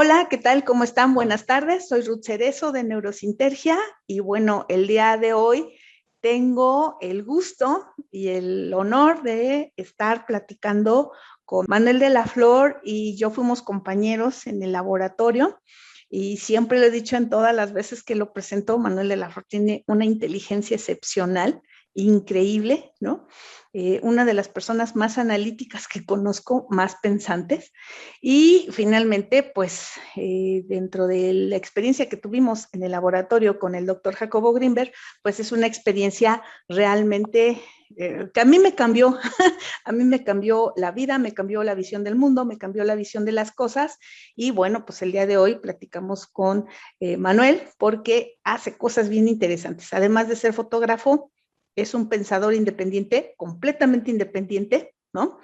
Hola, ¿qué tal? ¿Cómo están? Buenas tardes. Soy Ruth Cerezo de Neurosintergia y bueno, el día de hoy tengo el gusto y el honor de estar platicando con Manuel de la Flor y yo fuimos compañeros en el laboratorio y siempre lo he dicho en todas las veces que lo presento, Manuel de la Flor tiene una inteligencia excepcional, increíble, ¿no? Una de las personas más analíticas que conozco, más pensantes. Y finalmente, pues dentro de la experiencia que tuvimos en el laboratorio con el doctor Jacobo Grinberg, pues es una experiencia realmente que a mí me cambió, a mí me cambió la vida, me cambió la visión del mundo, me cambió la visión de las cosas. Y bueno, pues el día de hoy platicamos con Manuel porque hace cosas bien interesantes. Además de ser fotógrafo, es un pensador independiente, completamente independiente, ¿no?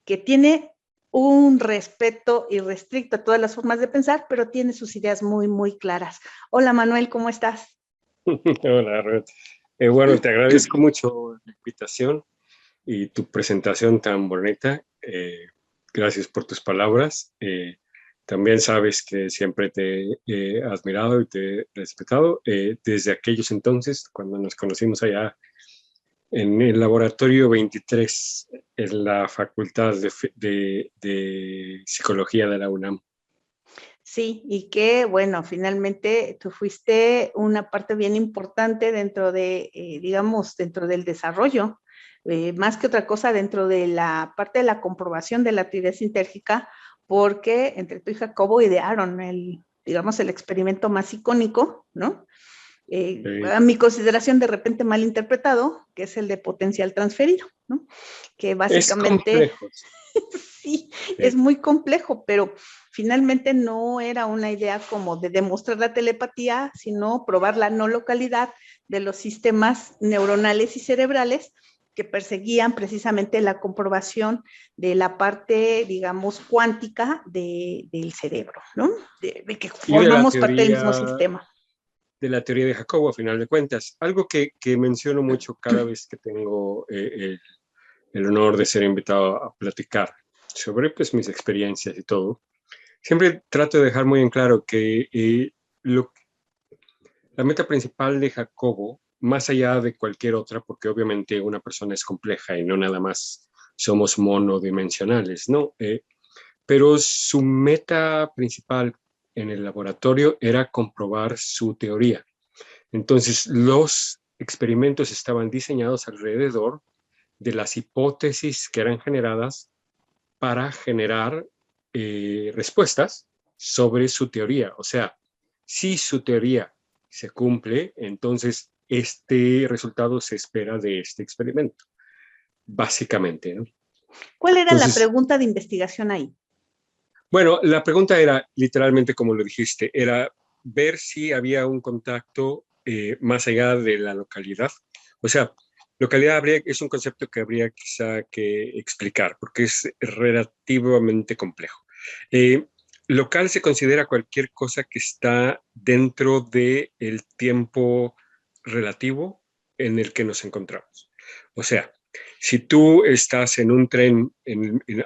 Que tiene un respeto irrestricto a todas las formas de pensar, pero tiene sus ideas muy, muy claras. Hola Manuel, ¿cómo estás? Hola, Ruth. Bueno, te agradezco mucho la invitación y tu presentación tan bonita. Gracias por tus palabras. También sabes que siempre te he admirado y te he respetado desde aquellos entonces, cuando nos conocimos allá en el laboratorio 23 en la Facultad de Psicología de la UNAM. Sí, y que bueno, finalmente tú fuiste una parte bien importante dentro de, digamos, dentro del desarrollo, más que otra cosa dentro de la parte de la comprobación de la actividad sintérgica, porque entre tú y Jacobo idearon el, digamos, el experimento más icónico, ¿no? Eh, A mi consideración de repente mal interpretado, que es el de potencial transferido, ¿no? Que es básicamente complejo. sí, es eh, muy complejo, pero finalmente no era una idea como de demostrar la telepatía, sino probar la no localidad de los sistemas neuronales y cerebrales que perseguían precisamente la comprobación de la parte, digamos, cuántica del cerebro, ¿no? De que y de la formamos parte del mismo teoría sistema. de Jacobo, a final de cuentas. Algo que menciono mucho cada vez que tengo el honor de ser invitado a platicar sobre pues, mis experiencias y todo. Siempre trato de dejar muy en claro que lo, la meta principal de Jacobo, más allá de cualquier otra, porque obviamente una persona es compleja y no nada más somos monodimensionales, ¿no? Pero su meta principal en el laboratorio era comprobar su teoría. Entonces, los experimentos estaban diseñados alrededor de las hipótesis que eran generadas para generar respuestas sobre su teoría. O sea, si su teoría se cumple, entonces este resultado se espera de este experimento, básicamente, ¿no? ¿Cuál era la Entonces, pregunta de investigación ahí? bueno, la pregunta era, literalmente como lo dijiste, era ver si había un contacto más allá de la localidad. O sea, localidad es un concepto que habría quizá que explicar porque es relativamente complejo. Eh, Local se considera cualquier cosa que está dentro del tiempo relativo en el que nos encontramos. O sea, si tú estás en un tren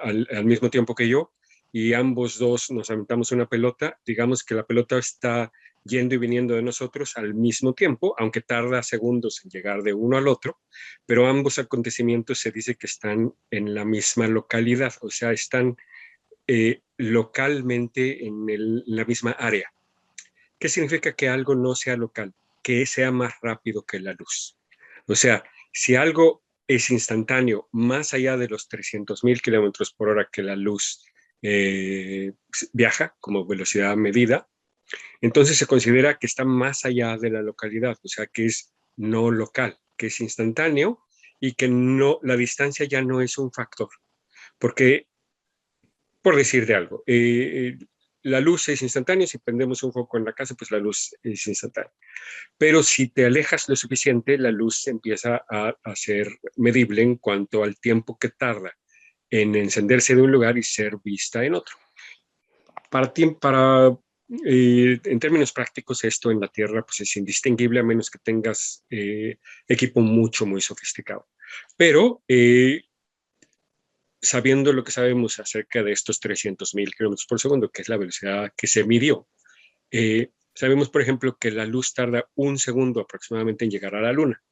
al mismo tiempo que yo, y ambos dos nos aventamos una pelota, digamos que la pelota está yendo y viniendo de nosotros al mismo tiempo, aunque tarda segundos en llegar de uno al otro, pero ambos acontecimientos se dice que están en la misma localidad, o sea, están localmente en la misma área. ¿Qué significa que algo no sea local? Que sea más rápido que la luz. O sea, si algo es instantáneo más allá de los 300.000 kilómetros por hora que la luz viaja como velocidad medida, entonces se considera que está más allá de la localidad, o sea, que es no local, que es instantáneo y que no, la distancia ya no es un factor. Porque por decir de algo. La luz es instantánea, si prendemos un foco en la casa, pues la luz es instantánea. Pero si te alejas lo suficiente, la luz empieza a ser medible en cuanto al tiempo que tarda en encenderse de un lugar y ser vista en otro. En términos prácticos, esto en la Tierra pues, es indistinguible a menos que tengas equipo muy sofisticado. Pero sabiendo lo que sabemos acerca de estos 300.000 kilómetros por segundo, que es la velocidad que se midió, sabemos, por ejemplo, que la luz tarda 1 segundo aproximadamente en llegar a la Luna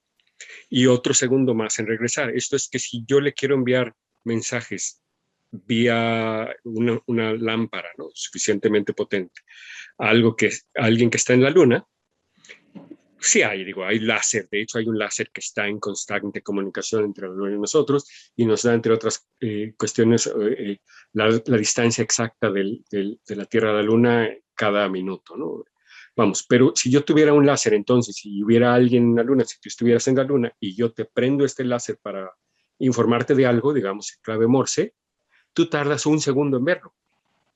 y otro segundo más en regresar. Esto es que si yo le quiero enviar mensajes vía una lámpara, ¿no?, suficientemente potente a alguien que está en la Luna, sí hay láser. De hecho, hay un láser que está en constante comunicación entre la Luna y nosotros y nos da, entre otras cuestiones, la distancia exacta de la Tierra a la Luna cada minuto, ¿no? Vamos, pero si yo tuviera un láser, entonces, si hubiera alguien en la Luna, si tú estuvieras en la Luna y yo te prendo este láser para informarte de algo, digamos, en clave Morse, tú tardas 1 segundo en verlo.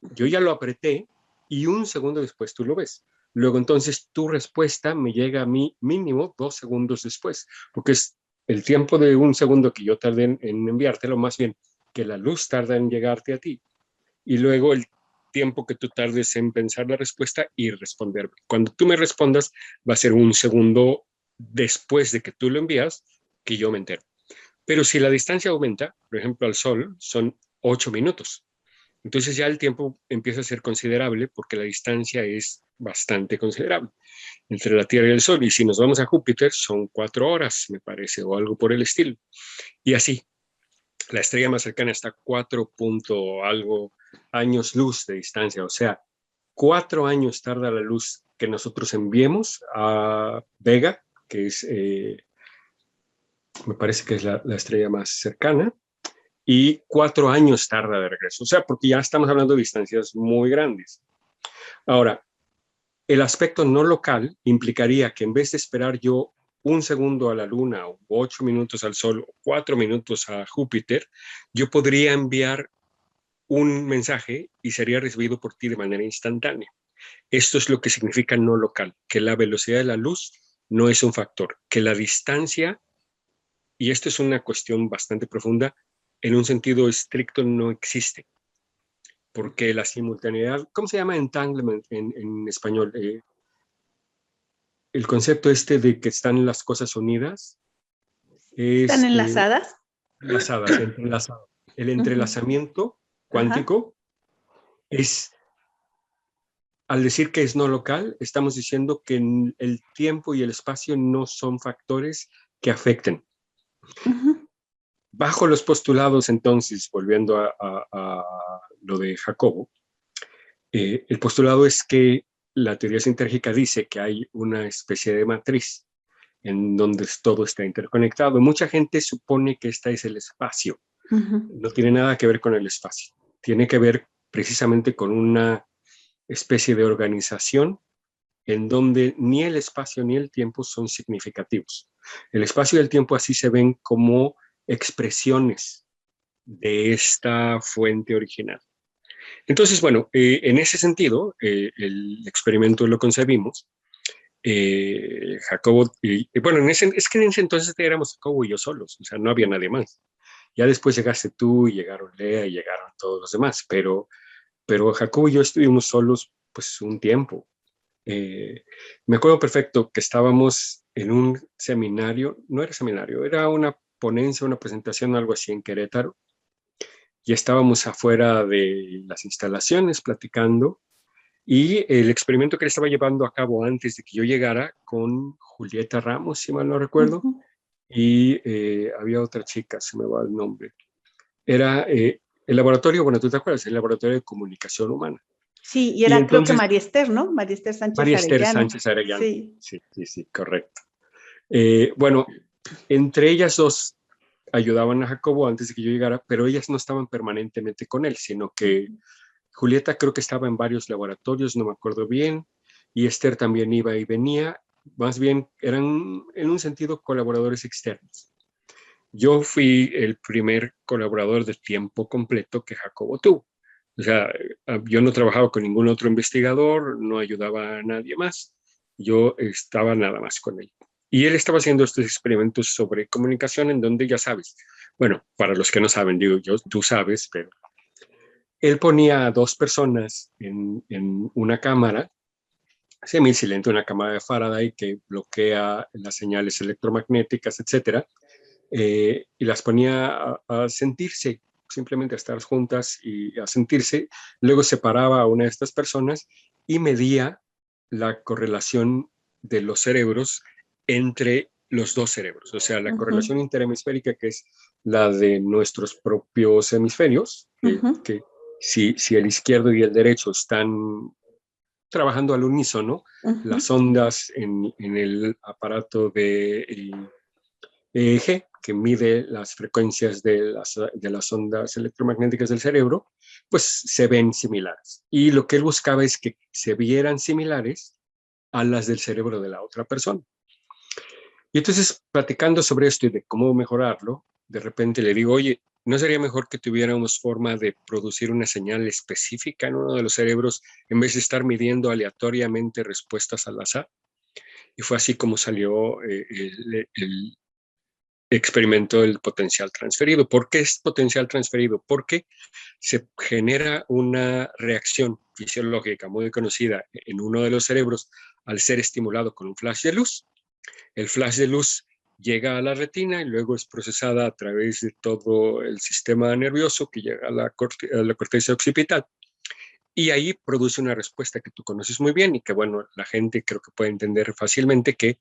Yo ya lo apreté y 1 segundo después tú lo ves. Luego entonces tu respuesta me llega a mí mínimo 2 segundos después, porque es el tiempo de 1 segundo que yo tardé en enviártelo, más bien que la luz tarda en llegarte a ti, y luego el tiempo que tú tardes en pensar la respuesta y responder. Cuando tú me respondas, va a ser 1 segundo después de que tú lo envías que yo me entero. Pero si la distancia aumenta, por ejemplo, al Sol, son 8 minutos. Entonces ya el tiempo empieza a ser considerable porque la distancia es bastante considerable entre la Tierra y el Sol. Y si nos vamos a Júpiter, son 4 horas, me parece, o algo por el estilo. Y así, la estrella más cercana está a 4 punto algo años luz de distancia. O sea, 4 años tarda la luz que nosotros enviemos a Vega, que es, me parece que es la estrella más cercana, y 4 años tarda de regreso. O sea, porque ya estamos hablando de distancias muy grandes. Ahora, el aspecto no local implicaría que en vez de esperar yo 1 segundo a la Luna, o 8 minutos al Sol, o 4 minutos a Júpiter, yo podría enviar un mensaje y sería recibido por ti de manera instantánea. Esto es lo que significa no local, que la velocidad de la luz no es un factor, que la distancia, y esto es una cuestión bastante profunda, en un sentido estricto no existe, porque la simultaneidad, ¿cómo se llama entanglement en español? El concepto este de que están las cosas unidas ¿Están es enlazadas? enlazadas, entrelazadas. El entrelazamiento Ajá. cuántico es, al decir que es no local, estamos diciendo que el tiempo y el espacio no son factores que afecten. Ujú. Bajo los postulados, entonces, volviendo a lo de Jacobo, el postulado es que la teoría sintérgica dice que hay una especie de matriz en donde todo está interconectado. Mucha gente supone que este es el espacio. Ujú. No tiene nada que ver con el espacio. Tiene que ver precisamente con una especie de organización en donde ni el espacio ni el tiempo son significativos. El espacio y el tiempo así se ven como expresiones de esta fuente original. Entonces, bueno, en ese sentido, el experimento lo concebimos. Jacobo, bueno, es que en ese entonces éramos Jacobo y yo solos, o sea, no había nadie más. Ya después llegaste tú y llegaron Lea y llegaron todos los demás, pero Jacobo y yo estuvimos solos pues un tiempo. Me acuerdo perfecto que estábamos en un seminario, no era seminario, era una ponencia, una presentación, algo así en Querétaro, y estábamos afuera de las instalaciones platicando, y el experimento que él estaba llevando a cabo antes de que yo llegara con Julieta Ramos, si mal no recuerdo, Ujú. y había otra chica, se me va el nombre. Era el laboratorio, bueno, tú te acuerdas, el laboratorio de comunicación humana. Sí, y Y era creo que entonces, María Esther, ¿no? María Esther Sánchez María Esther Arellano. Sánchez Arellano. Sí. Sí, sí, sí, correcto. Bueno, entre ellas dos ayudaban a Jacobo antes de que yo llegara, pero ellas no estaban permanentemente con él, sino que Julieta creo que estaba en varios laboratorios, no me acuerdo bien, y Esther también iba y venía, más bien eran en un sentido colaboradores externos. Yo fui el primer colaborador de tiempo completo que Jacobo tuvo. O sea, yo no trabajaba con ningún otro investigador, no ayudaba a nadie más, yo estaba nada más con él. Y él estaba haciendo estos experimentos sobre comunicación en donde ya sabes, bueno, para los que no saben, digo yo, tú sabes, pero él ponía a dos personas en una cámara semisilente, una cámara de Faraday que bloquea las señales electromagnéticas, etcétera, y las ponía a sentirse simplemente a estar juntas y a sentirse. Luego separaba a una de estas personas y medía la correlación de los cerebros entre los dos cerebros, o sea, la correlación interhemisférica, que es la de nuestros propios hemisferios, que si el izquierdo y el derecho están trabajando al unísono, las ondas en el aparato de EEG, que mide las frecuencias de las ondas electromagnéticas del cerebro, pues se ven similares. Y lo que él buscaba es que se vieran similares a las del cerebro de la otra persona. Y entonces, platicando sobre esto y de cómo mejorarlo, de repente le digo, oye, ¿no sería mejor que tuviéramos forma de producir una señal específica en uno de los cerebros en vez de estar midiendo aleatoriamente respuestas al azar? Y fue así como salió el experimento del potencial transferido. ¿Por qué es potencial transferido? Porque se genera una reacción fisiológica muy conocida en uno de los cerebros al ser estimulado con un flash de luz. El flash de luz llega a la retina y luego es procesada a través de todo el sistema nervioso que llega a la corteza occipital. Y ahí produce una respuesta que tú conoces muy bien y que, bueno, la gente creo que puede entender fácilmente, que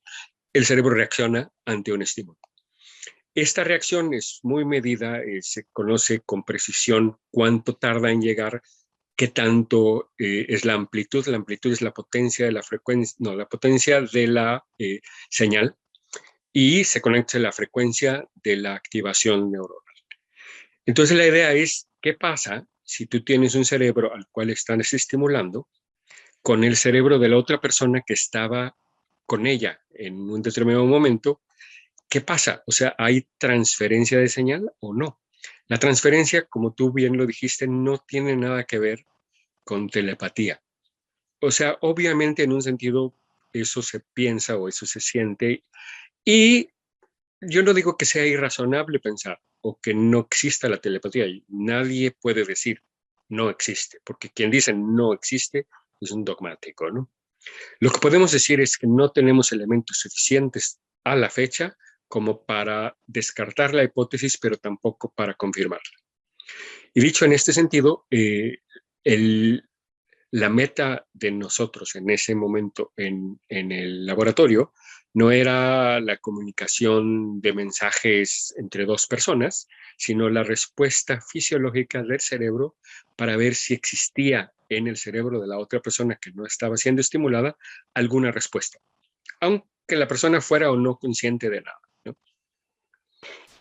el cerebro reacciona ante un estímulo. Esta reacción es muy medida, se conoce con precisión cuánto tarda en llegar, qué tanto es la amplitud. La amplitud es la potencia de la frecuencia, no, la potencia de la señal, y se conecta a la frecuencia de la activación neuronal. Entonces la idea es, ¿qué pasa si tú tienes un cerebro al cual estás estimulando con el cerebro de la otra persona que estaba con ella en un determinado momento? ¿Qué pasa? O sea, ¿hay transferencia de señal o no? La transferencia, como tú bien lo dijiste, no tiene nada que ver con telepatía. O sea, obviamente en un sentido eso se piensa o eso se siente, y yo no digo que sea irrazonable pensar o que no exista la telepatía. Nadie puede decir no existe, porque quien dice no existe es un dogmático, ¿no? Lo que podemos decir es que no tenemos elementos suficientes a la fecha como para descartar la hipótesis, pero tampoco para confirmarla. Y dicho en este sentido, la meta de nosotros en ese momento en el laboratorio no era la comunicación de mensajes entre dos personas, sino la respuesta fisiológica del cerebro para ver si existía en el cerebro de la otra persona que no estaba siendo estimulada alguna respuesta, aunque la persona fuera o no consciente de nada, ¿no?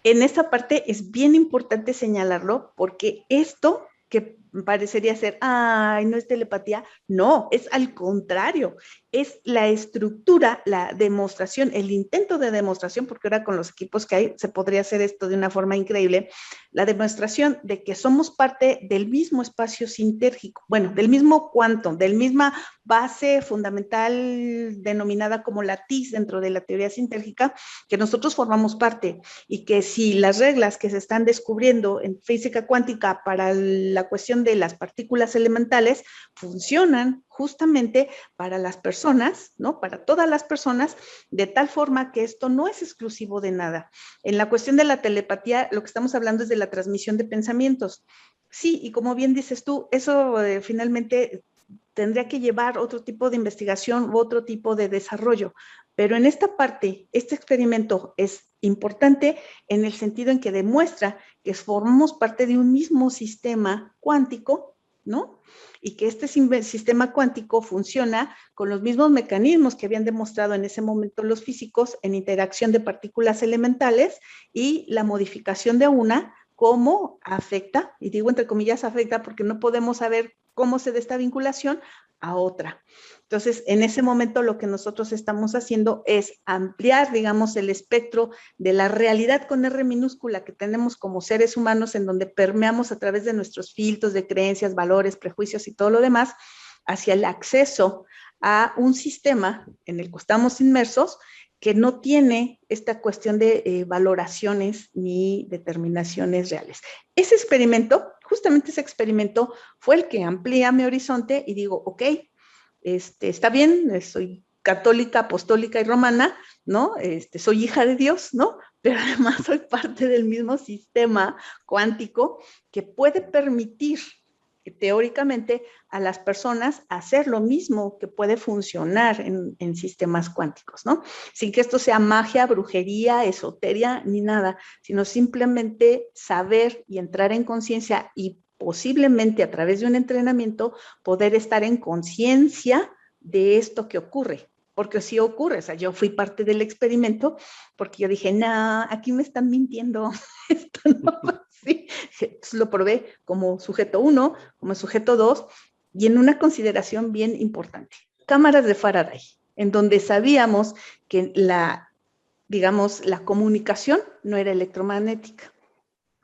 En esta parte es bien importante señalarlo, porque esto que parecería ser, ay, no es telepatía, no, es al contrario, es la estructura, la demostración, el intento de demostración, porque ahora con los equipos que hay se podría hacer esto de una forma increíble, la demostración de que somos parte del mismo espacio sintérgico, bueno, del mismo quantum, del misma base fundamental denominada como la TIS dentro de la teoría sintérgica, que nosotros formamos parte, y que si las reglas que se están descubriendo en física cuántica para la cuestión de las partículas elementales funcionan justamente para las personas, ¿no? Para todas las personas, de tal forma que esto no es exclusivo de nada. En la cuestión de la telepatía, lo que estamos hablando es de la transmisión de pensamientos. Sí, y como bien dices tú, eso finalmente tendría que llevar otro tipo de investigación u otro tipo de desarrollo. Pero en esta parte, este experimento es importante en el sentido en que demuestra que formamos parte de un mismo sistema cuántico, ¿no? Y que este sistema cuántico funciona con los mismos mecanismos que habían demostrado en ese momento los físicos en interacción de partículas elementales, y la modificación de una, cómo afecta, y digo entre comillas afecta porque no podemos saber cómo se da esta vinculación a otra. Entonces, en ese momento lo que nosotros estamos haciendo es ampliar, digamos, el espectro de la realidad con R minúscula que tenemos como seres humanos, en donde permeamos a través de nuestros filtros de creencias, valores, prejuicios y todo lo demás, hacia el acceso a un sistema en el que estamos inmersos, que no tiene esta cuestión de valoraciones ni determinaciones reales. Ese experimento, justamente ese experimento, fue el que amplía mi horizonte y digo, ok, está bien, estoy católica, apostólica y romana, ¿no? Soy hija de Dios, ¿no? Pero además soy parte del mismo sistema cuántico que puede permitir teóricamente a las personas hacer lo mismo que puede funcionar en sistemas cuánticos, ¿no? Sin que esto sea magia, brujería, esoteria, ni nada, sino simplemente saber y entrar en conciencia y posiblemente a través de un entrenamiento poder estar en conciencia de esto que ocurre. Porque sí ocurre, o sea, yo fui parte del experimento porque yo dije, no, aquí me están mintiendo, esto no va así. Entonces lo probé como sujeto 1, como sujeto 2, y en una consideración bien importante, cámaras de Faraday, en donde sabíamos que digamos, la comunicación no era electromagnética.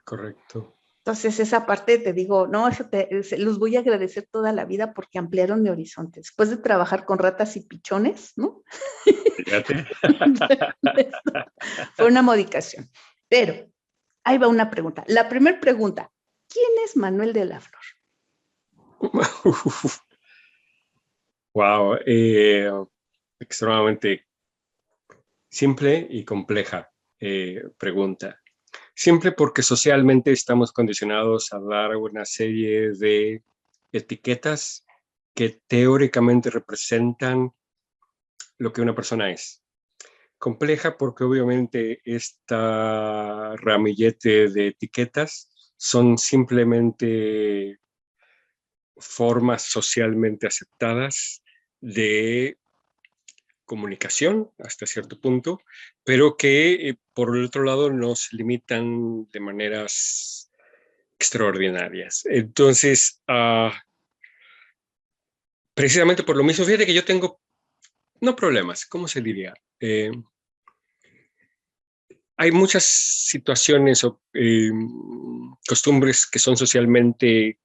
Correcto. Entonces, esa parte te digo, no, los voy a agradecer toda la vida porque ampliaron mi horizonte. Después de trabajar con ratas y pichones, ¿no? Fíjate. Fue una modificación. Pero ahí va una pregunta. La primera pregunta, ¿quién es Manuel de la Flor? Wow, extremadamente simple y compleja pregunta. Simple porque socialmente estamos condicionados a dar una serie de etiquetas que teóricamente representan lo que una persona es. Compleja porque obviamente esta ramillete de etiquetas son simplemente formas socialmente aceptadas de comunicación hasta cierto punto, pero que por el otro lado nos limitan de maneras extraordinarias. Entonces, precisamente por lo mismo, fíjate que yo tengo, no problemas, ¿cómo se diría? Hay muchas situaciones o costumbres que son socialmente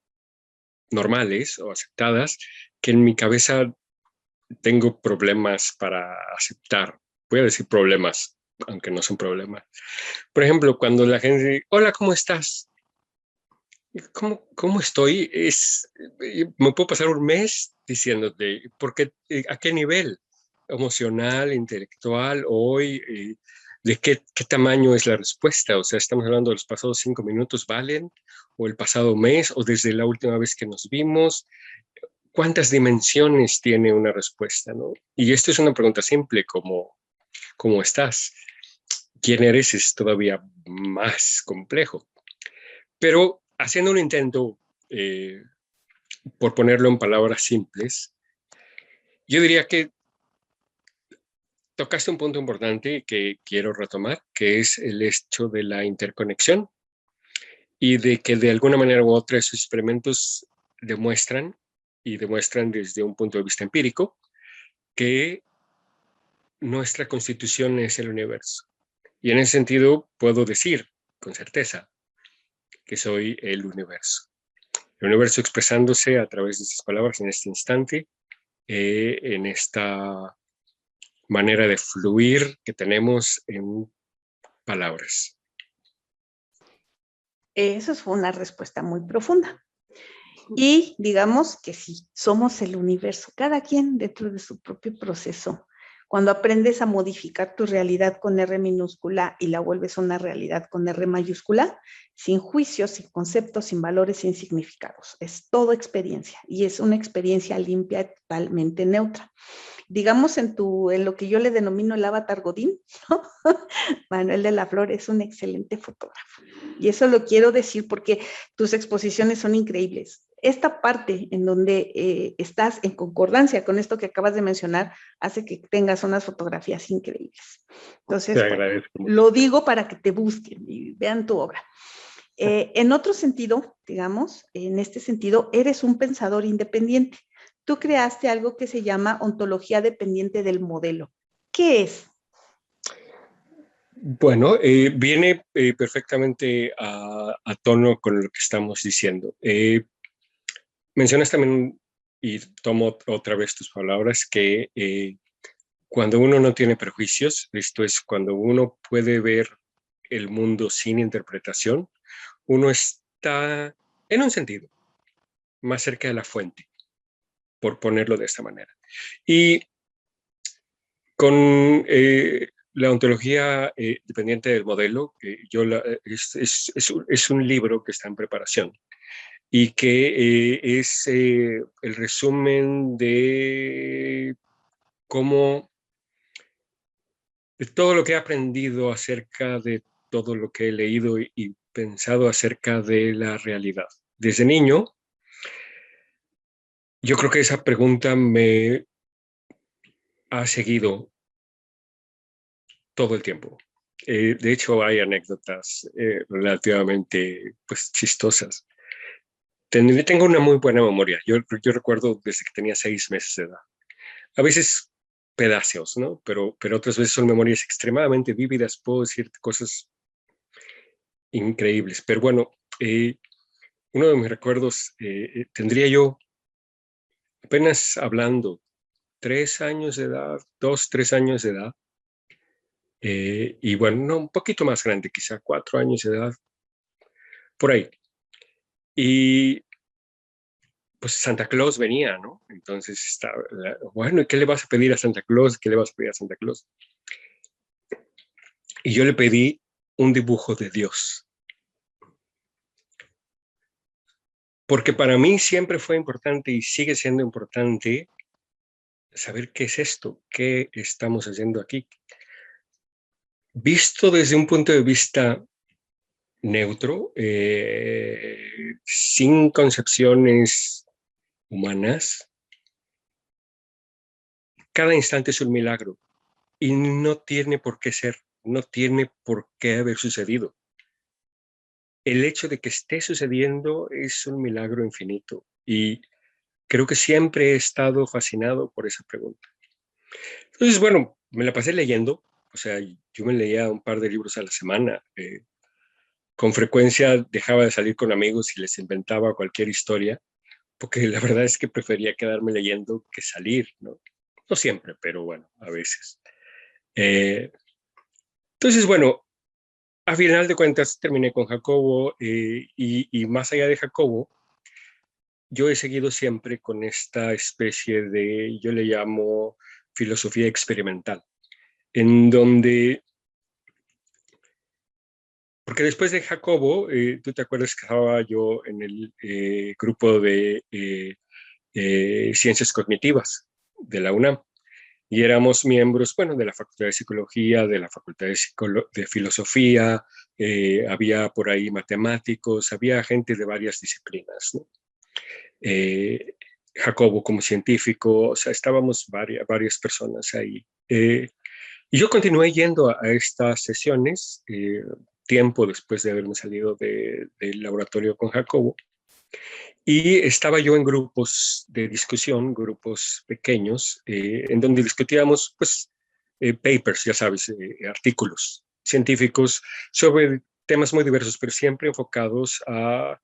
normales o aceptadas que en mi cabeza tengo problemas para aceptar. Voy a decir problemas, aunque no son problemas. Por ejemplo, cuando la gente dice, hola, ¿cómo estás? ¿Cómo estoy? Me puedo pasar un mes diciéndote, porque ¿a qué nivel? Emocional, intelectual, hoy, ¿de qué tamaño es la respuesta? O sea, estamos hablando de los pasados 5 minutos, ¿valen? ¿O el pasado mes? ¿O desde la última vez que nos vimos? ¿Cuántas dimensiones tiene una respuesta, no? Y esto es una pregunta simple, como ¿cómo estás? ¿Quién eres? Es todavía más complejo. Pero haciendo un intento, por ponerlo en palabras simples, yo diría que tocaste un punto importante que quiero retomar, que es el hecho de la interconexión y de que de alguna manera u otra esos experimentos demuestran, y demuestran desde un punto de vista empírico, que nuestra constitución es el universo. Y en ese sentido puedo decir con certeza que soy el universo. El universo expresándose a través de esas palabras en este instante, en esta manera de fluir que tenemos en palabras. Eso fue una respuesta muy profunda. Y digamos que sí, somos el universo, cada quien dentro de su propio proceso. Cuando aprendes a modificar tu realidad con R minúscula y la vuelves una realidad con R mayúscula, sin juicios, sin conceptos, sin valores, sin significados. Es todo experiencia y es una experiencia limpia, totalmente neutra. Digamos en lo que yo le denomino el avatar Godín, ¿no? Manuel de la Flor es un excelente fotógrafo. Y eso lo quiero decir porque tus exposiciones son increíbles. Esta parte en donde estás en concordancia con esto que acabas de mencionar hace que tengas unas fotografías increíbles. Entonces, Te bueno, agradezco mucho. lo digo para que te busquen y vean tu obra. En otro sentido, digamos, en este sentido, eres un pensador independiente. Tú creaste algo que se llama ontología dependiente del modelo. ¿Qué es? Bueno, viene perfectamente a tono con lo que estamos diciendo. Mencionas también, y tomo otra vez tus palabras, que cuando uno no tiene prejuicios, esto es cuando uno puede ver el mundo sin interpretación, uno está, en un sentido, más cerca de la fuente, por ponerlo de esta manera. Y Con la ontología dependiente del modelo, es un libro que está en preparación y que es el resumen de cómo, de todo lo que he aprendido acerca de todo lo que he leído y pensado acerca de la realidad. Desde niño, yo creo que esa pregunta me ha seguido todo el tiempo. De hecho, hay anécdotas relativamente pues, chistosas. Tengo una muy buena memoria. Yo recuerdo desde que tenía 6 meses de edad. A veces pedazos, ¿no? Pero otras veces son memorias extremadamente vívidas. Puedo decir cosas increíbles. Pero bueno, uno de mis recuerdos, tendría yo apenas hablando 3 años de edad, 2, 3 años de edad. Y bueno, no, un poquito más grande, quizá 4 años de edad, por ahí. Y pues Santa Claus venía, ¿no? Entonces estaba, bueno, ¿y qué le vas a pedir a Santa Claus? ¿Qué le vas a pedir a Santa Claus? Y yo le pedí un dibujo de Dios. Porque para mí siempre fue importante y sigue siendo importante saber qué es esto, qué estamos haciendo aquí. Visto desde un punto de vista neutro, sin concepciones humanas, cada instante es un milagro y no tiene por qué ser, no tiene por qué haber sucedido. El hecho de que esté sucediendo es un milagro infinito y creo que siempre he estado fascinado por esa pregunta. Entonces, bueno, me la pasé leyendo, o sea, yo me leía un par de libros a la semana. Con frecuencia dejaba de salir con amigos y les inventaba cualquier historia, porque la verdad es que prefería quedarme leyendo que salir, ¿no? No siempre, pero bueno, a veces. Eh, entonces, bueno, a final de cuentas terminé con Jacobo y más allá de Jacobo, yo he seguido siempre con esta especie de, yo le llamo filosofía experimental, en donde, porque después de Jacobo, tú te acuerdas que estaba yo en el grupo de ciencias cognitivas de la UNAM y éramos miembros, bueno, de la Facultad de Psicología, de la Facultad de Filosofía, había por ahí matemáticos, había gente de varias disciplinas, ¿no? Jacobo como científico, o sea, estábamos varias personas ahí. Y yo continué yendo a estas sesiones tiempo después de haberme salido del laboratorio con Jacobo. Y estaba yo en grupos de discusión, grupos pequeños, en donde discutíamos, pues, papers, ya sabes, artículos científicos sobre temas muy diversos, pero siempre enfocados a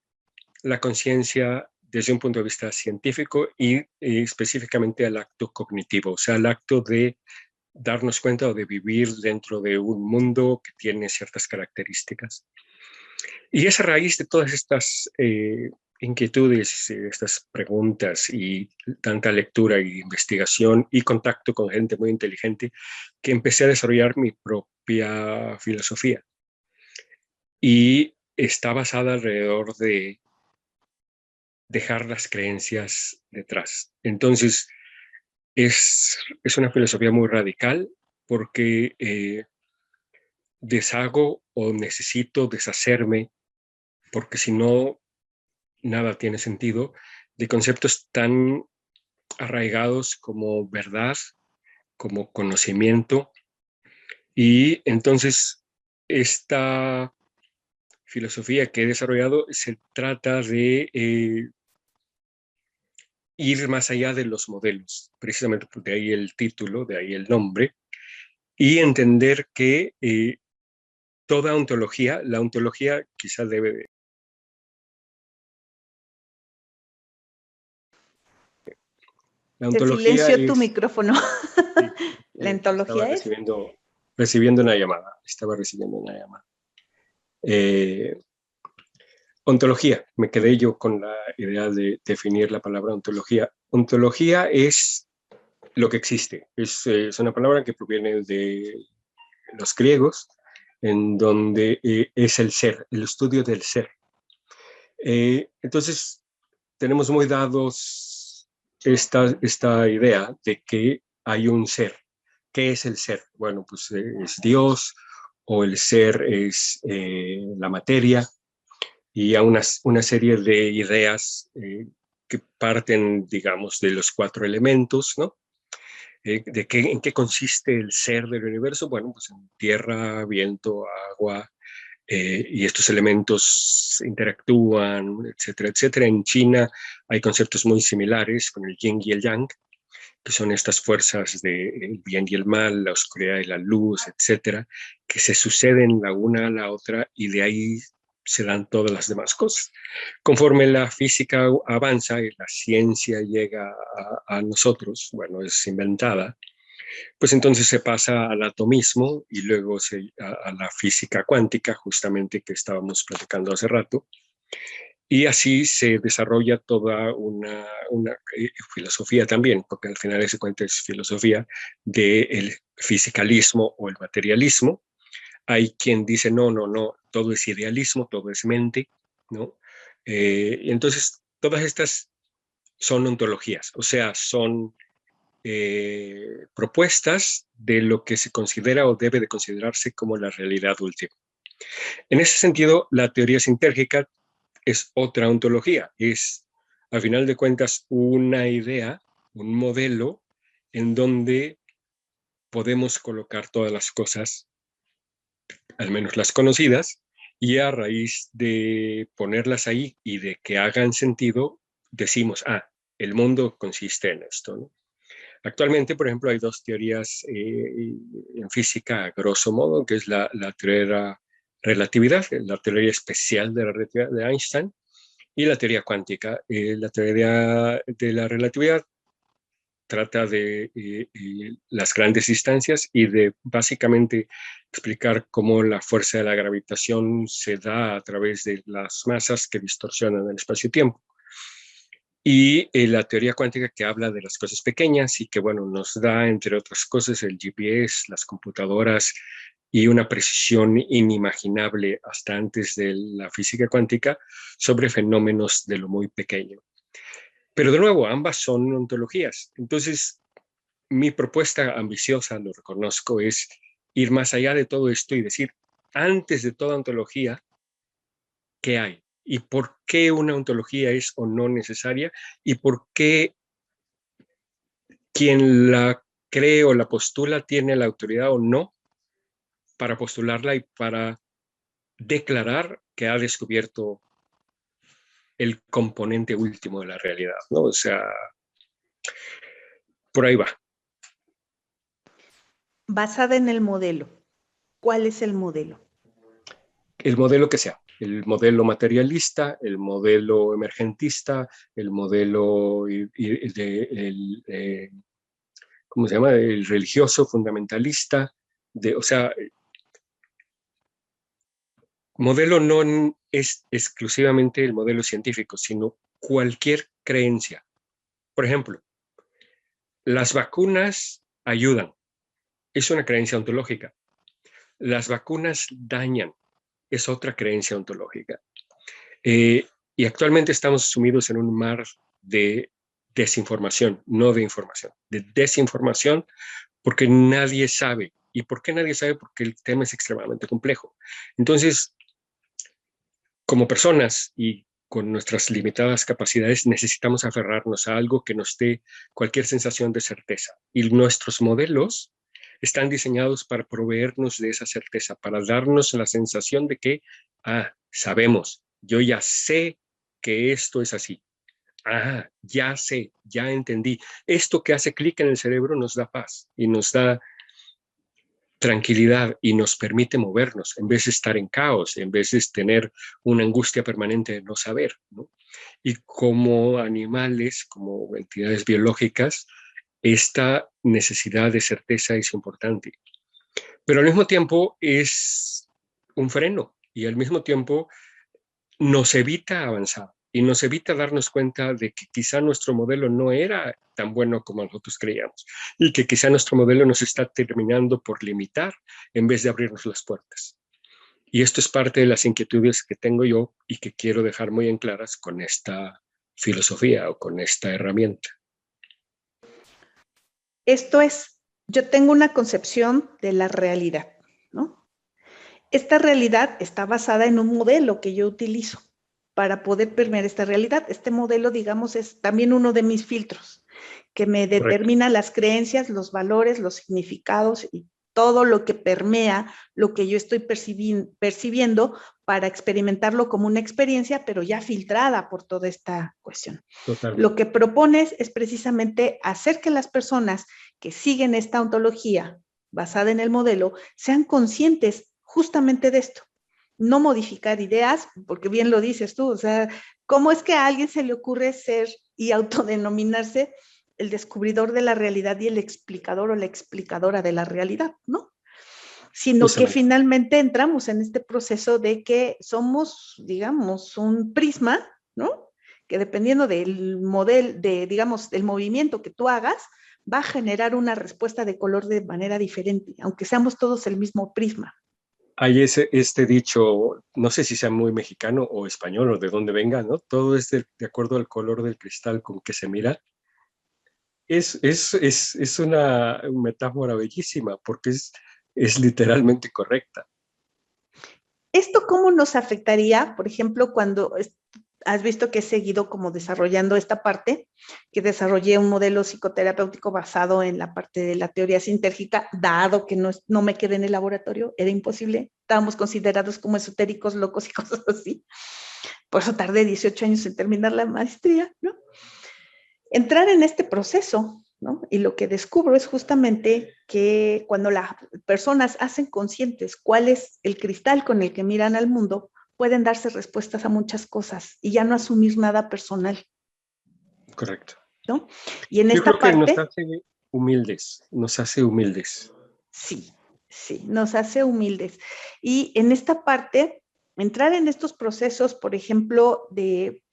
la conciencia desde un punto de vista científico y específicamente al acto cognitivo, o sea, al acto de darnos cuenta o de vivir dentro de un mundo que tiene ciertas características. Y es a raíz de todas estas inquietudes, estas preguntas y tanta lectura y investigación y contacto con gente muy inteligente que empecé a desarrollar mi propia filosofía. Y está basada alrededor de dejar las creencias detrás. Entonces, es una filosofía muy radical porque deshago o necesito deshacerme, porque si no, nada tiene sentido, de conceptos tan arraigados como verdad, como conocimiento. Y entonces, esta filosofía que he desarrollado se trata de ir más allá de los modelos, precisamente de ahí el título, de ahí el nombre, y entender que toda ontología, la ontología quizá debe... La Se ontología silenció tu es... micrófono. Sí, ¿La estaba entología es? recibiendo una llamada, estaba recibiendo una llamada. Eh, Ontología, me quedé yo con la idea de definir la palabra ontología. Ontología es lo que existe. Es una palabra que proviene de los griegos, en donde es el ser, el estudio del ser. Entonces, tenemos muy dados esta idea de que hay un ser. ¿Qué es el ser? Bueno, pues es Dios, o el ser es la materia, y a una serie de ideas que parten, digamos, de los cuatro elementos, ¿no? ¿En qué consiste el ser del universo? Bueno, pues en tierra, viento, agua, y estos elementos interactúan, etcétera, etcétera. En China hay conceptos muy similares con el yin y el yang, que son estas fuerzas del bien y el mal, la oscuridad y la luz, etcétera, que se suceden la una a la otra y de ahí se dan todas las demás cosas. Conforme la física avanza y la ciencia llega a nosotros, bueno, es inventada, pues entonces se pasa al atomismo y luego a la física cuántica, justamente que estábamos platicando hace rato, y así se desarrolla toda una filosofía también, porque al final ese cuento es filosofía del fisicalismo o el materialismo. Hay quien dice, no, no, no, todo es idealismo, todo es mente, ¿no? Y entonces, todas estas son ontologías, o sea, son propuestas de lo que se considera o debe de considerarse como la realidad última. En ese sentido, la teoría sintérgica es otra ontología, es, al final de cuentas, una idea, un modelo en donde podemos colocar todas las cosas, al menos las conocidas, y a raíz de ponerlas ahí y de que hagan sentido, decimos, el mundo consiste en esto, ¿no? Actualmente, por ejemplo, hay dos teorías en física, a grosso modo, que es la teoría de la relatividad, la teoría especial de la relatividad de Einstein, y la teoría cuántica. La teoría de la relatividad trata de las grandes distancias y de básicamente explicar cómo la fuerza de la gravitación se da a través de las masas que distorsionan el espacio-tiempo. Y la teoría cuántica que habla de las cosas pequeñas y que, bueno, nos da, entre otras cosas, el GPS, las computadoras y una precisión inimaginable hasta antes de la física cuántica sobre fenómenos de lo muy pequeño. Pero de nuevo, ambas son ontologías. Entonces, mi propuesta ambiciosa, lo reconozco, es ir más allá de todo esto y decir, antes de toda ontología, ¿qué hay? ¿Y por qué una ontología es o no necesaria? ¿Y por qué quien la cree o la postula tiene la autoridad o no para postularla y para declarar que ha descubierto el componente último de la realidad, ¿no? O sea, por ahí va. Basada en el modelo. ¿Cuál es el modelo? El modelo que sea, el modelo materialista, el modelo emergentista, el modelo ¿cómo se llama? El religioso, fundamentalista, o sea, modelo no es exclusivamente el modelo científico, sino cualquier creencia. Por ejemplo, las vacunas ayudan, es una creencia ontológica. Las vacunas dañan, es otra creencia ontológica. Y actualmente estamos sumidos en un mar de desinformación, no de información, de desinformación, porque nadie sabe. ¿Y por qué nadie sabe? Porque el tema es extremadamente complejo. Entonces, como personas y con nuestras limitadas capacidades, necesitamos aferrarnos a algo que nos dé cualquier sensación de certeza. Y nuestros modelos están diseñados para proveernos de esa certeza, para darnos la sensación de que, sabemos, yo ya sé que esto es así. Ya sé, ya entendí. Esto que hace clic en el cerebro nos da paz y nos da tranquilidad y nos permite movernos en vez de estar en caos, en vez de tener una angustia permanente de no saber, ¿no? Y como animales, como entidades biológicas, esta necesidad de certeza es importante. Pero al mismo tiempo es un freno y al mismo tiempo nos evita avanzar. y nos evita darnos cuenta de que quizá nuestro modelo no era tan bueno como nosotros creíamos y que quizá nuestro modelo nos está terminando por limitar en vez de abrirnos las puertas. Y esto es parte de las inquietudes que tengo yo y que quiero dejar muy en claras con esta filosofía o con esta herramienta. Esto es, yo tengo una concepción de la realidad, ¿no? Esta realidad está basada en un modelo que yo utilizo para poder permear esta realidad. Este modelo, digamos, es también uno de mis filtros, que me determina las creencias, los valores, los significados y todo lo que permea lo que yo estoy percibiendo para experimentarlo como una experiencia, pero ya filtrada por toda esta cuestión. Totalmente. Lo que propones es precisamente hacer que las personas que siguen esta ontología basada en el modelo sean conscientes justamente de esto. No modificar ideas, porque bien lo dices tú, o sea, ¿cómo es que a alguien se le ocurre ser y autodenominarse el descubridor de la realidad y el explicador o la explicadora de la realidad, ¿no? Sino que finalmente entramos en este proceso de que somos, digamos, un prisma, ¿no? Que dependiendo del modelo, digamos, del movimiento que tú hagas, va a generar una respuesta de color de manera diferente, aunque seamos todos el mismo prisma. Hay este dicho, no sé si sea muy mexicano o español o de dónde venga, ¿no? Todo es de acuerdo al color del cristal con que se mira. Es una metáfora bellísima porque es literalmente correcta. ¿Esto cómo nos afectaría, por ejemplo, cuando has visto que he seguido como desarrollando esta parte, que desarrollé un modelo psicoterapéutico basado en la parte de la teoría sintérgica, dado que no me quedé en el laboratorio, era imposible, estábamos considerados como esotéricos, locos y cosas así. Por eso tardé 18 años en terminar la maestría, ¿no? Entrar en este proceso, ¿no? Y lo que descubro es justamente que cuando las personas hacen conscientes cuál es el cristal con el que miran al mundo, pueden darse respuestas a muchas cosas y ya no asumir nada personal. Correcto. ¿No? Y en Yo creo esta que nos parte, hace humildes, nos hace humildes. sí, sí, nos hace humildes. Y en esta parte, entrar en estos procesos, por ejemplo,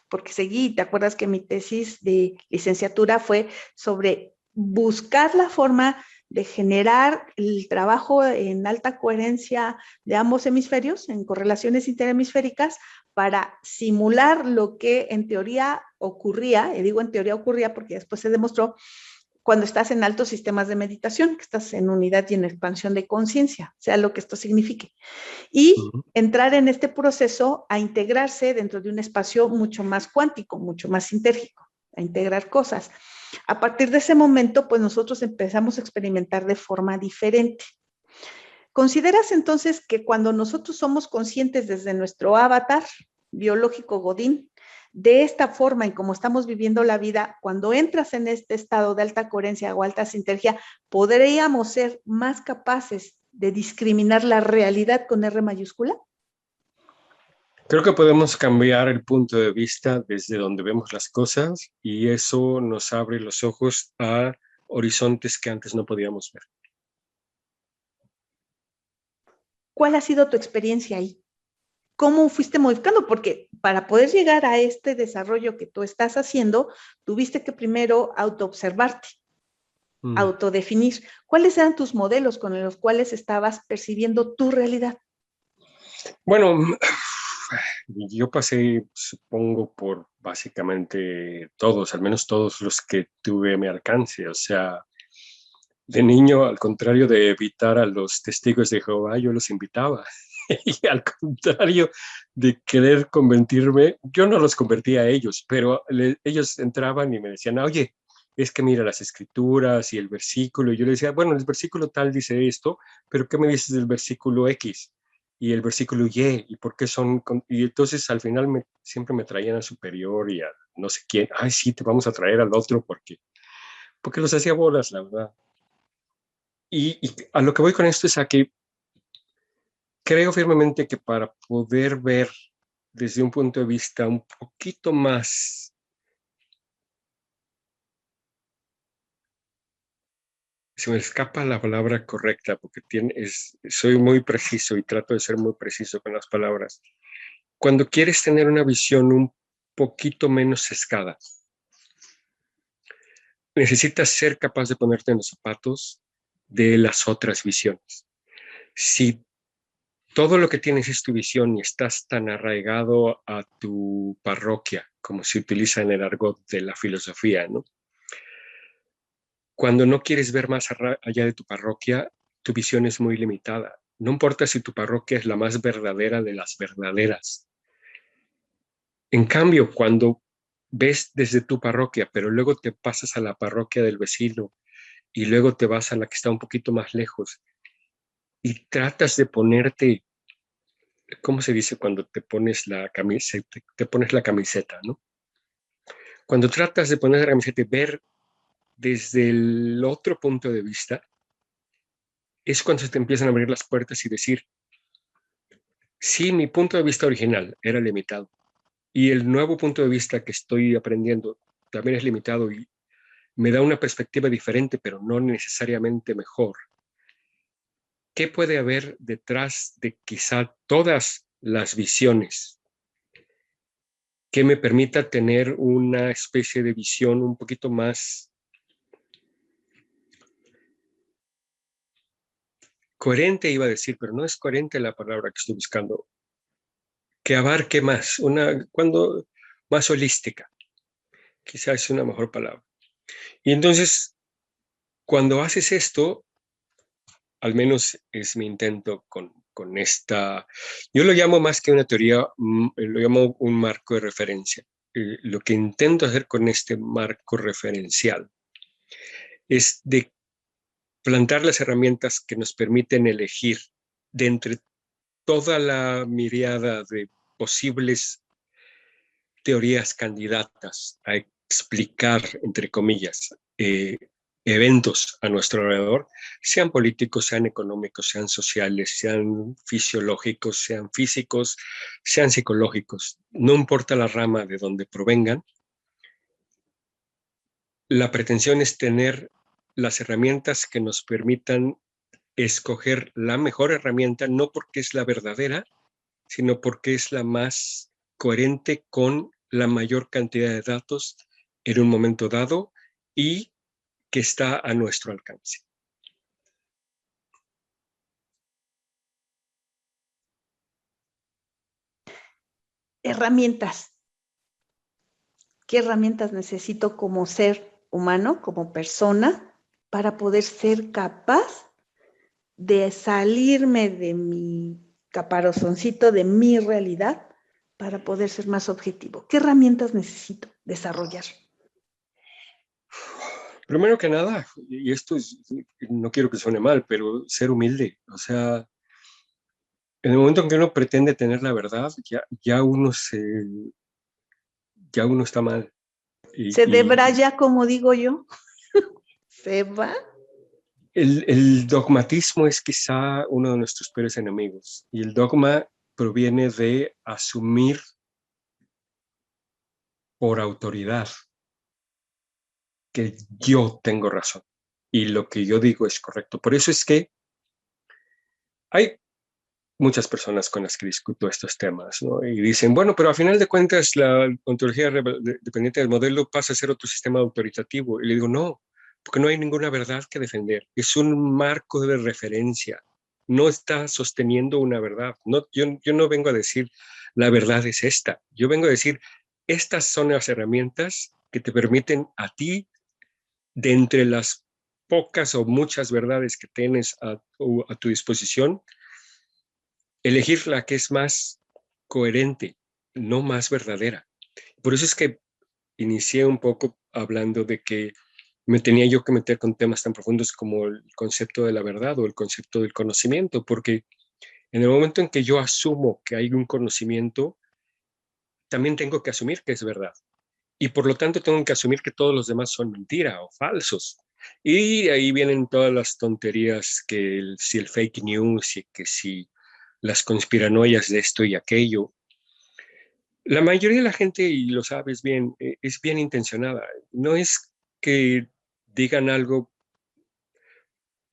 porque seguí, ¿te acuerdas que mi tesis de licenciatura fue sobre buscar la forma de generar el trabajo en alta coherencia de ambos hemisferios, en correlaciones interhemisféricas, para simular lo que en teoría ocurría, y digo en teoría ocurría porque después se demostró cuando estás en altos sistemas de meditación, que estás en unidad y en expansión de conciencia, sea lo que esto signifique. Y entrar en este proceso a integrarse dentro de un espacio mucho más cuántico, mucho más sintérgico, a integrar cosas. A partir de ese momento, pues nosotros empezamos a experimentar de forma diferente. ¿Consideras entonces que cuando nosotros somos conscientes desde nuestro avatar biológico Godín, de esta forma en cómo estamos viviendo la vida, cuando entras en este estado de alta coherencia o alta sintergia, podríamos ser más capaces de discriminar la realidad con R mayúscula? Creo que podemos cambiar el punto de vista desde donde vemos las cosas y eso nos abre los ojos a horizontes que antes no podíamos ver. ¿Cuál ha sido tu experiencia ahí? ¿Cómo fuiste modificando? Porque para poder llegar a este desarrollo que tú estás haciendo, tuviste que primero autoobservarte, autodefinir. ¿Cuáles eran tus modelos con los cuales estabas percibiendo tu realidad? Bueno, yo pasé, supongo, por básicamente todos, al menos todos los que tuve a mi alcance. O sea, de niño, al contrario de evitar a los testigos de Jehová, yo los invitaba. Y al contrario de querer convertirme, yo no los convertía a ellos, pero ellos entraban y me decían, oye, es que mira las escrituras y el versículo. Y yo les decía, bueno, el versículo tal dice esto, pero ¿qué me dices del versículo X? Y el versículo Y por qué son. Y entonces al final siempre me traían al superior y a no sé quién. Ay, sí, te vamos a traer al otro porque los hacía bolas, la verdad. Y a lo que voy con esto es a que creo firmemente que para poder ver desde un punto de vista un poquito más, se me escapa la palabra correcta porque soy muy preciso y trato de ser muy preciso con las palabras. Cuando quieres tener una visión un poquito menos sesgada. Necesitas ser capaz de ponerte en los zapatos de las otras visiones. Si todo lo que tienes es tu visión y estás tan arraigado a tu parroquia, como se utiliza en el argot de la filosofía, ¿no? Cuando no quieres ver más allá de tu parroquia, tu visión es muy limitada. No importa si tu parroquia es la más verdadera de las verdaderas. En cambio, cuando ves desde tu parroquia, pero luego te pasas a la parroquia del vecino y luego te vas a la que está un poquito más lejos y tratas de ponerte, ¿cómo se dice cuando te pones la camiseta? Te pones la camiseta, ¿no? Cuando tratas de poner la camiseta y ver desde el otro punto de vista, es cuando se te empiezan a abrir las puertas y decir, sí, mi punto de vista original era limitado y el nuevo punto de vista que estoy aprendiendo también es limitado y me da una perspectiva diferente, pero no necesariamente mejor. ¿Qué puede haber detrás de quizá todas las visiones que me permita tener una especie de visión un poquito más coherente, iba a decir, pero no es coherente la palabra que estoy buscando, que abarque más, más holística, quizás es una mejor palabra. Y entonces, cuando haces esto, al menos es mi intento con esta, yo lo llamo más que una teoría, lo llamo un marco de referencia. Lo que intento hacer con este marco referencial es de plantar las herramientas que nos permiten elegir de entre toda la miriada de posibles teorías candidatas a explicar, entre comillas, eventos a nuestro alrededor, sean políticos, sean económicos, sean sociales, sean fisiológicos, sean físicos, sean psicológicos, no importa la rama de donde provengan, la pretensión es tener las herramientas que nos permitan escoger la mejor herramienta, no porque es la verdadera, sino porque es la más coherente con la mayor cantidad de datos en un momento dado y que está a nuestro alcance. Herramientas. ¿Qué herramientas necesito como ser humano, como persona, para poder ser capaz de salirme de mi caparazoncito, de mi realidad, para poder ser más objetivo? ¿Qué herramientas necesito desarrollar? Primero que nada, y esto no quiero que suene mal, pero ser humilde. O sea, en el momento en que uno pretende tener la verdad, ya uno está mal. Se Y debraya, como digo yo, se va. el dogmatismo es quizá uno de nuestros peores enemigos. Y el dogma proviene de asumir por autoridad que yo tengo razón y lo que yo digo es correcto. Por eso es que hay muchas personas con las que discuto estos temas, ¿no? Y dicen, bueno, pero a final de cuentas la ontología dependiente del modelo pasa a ser otro sistema autoritativo. Y le digo, no, porque no hay ninguna verdad que defender. Es un marco de referencia. No está sosteniendo una verdad. No, yo no vengo a decir la verdad es esta. Yo vengo a decir, estas son las herramientas que te permiten a ti, de entre las pocas o muchas verdades que tienes a tu disposición, elegir la que es más coherente, no más verdadera. Por eso es que inicié un poco hablando de que me tenía yo que meter con temas tan profundos como el concepto de la verdad o el concepto del conocimiento, porque en el momento en que yo asumo que hay un conocimiento, también tengo que asumir que es verdad. Y por lo tanto tengo que asumir que todos los demás son mentira o falsos. Y de ahí vienen todas las tonterías que si el fake news y que si las conspiranoias de esto y aquello. La mayoría de la gente, y lo sabes bien, es bien intencionada. No es que digan algo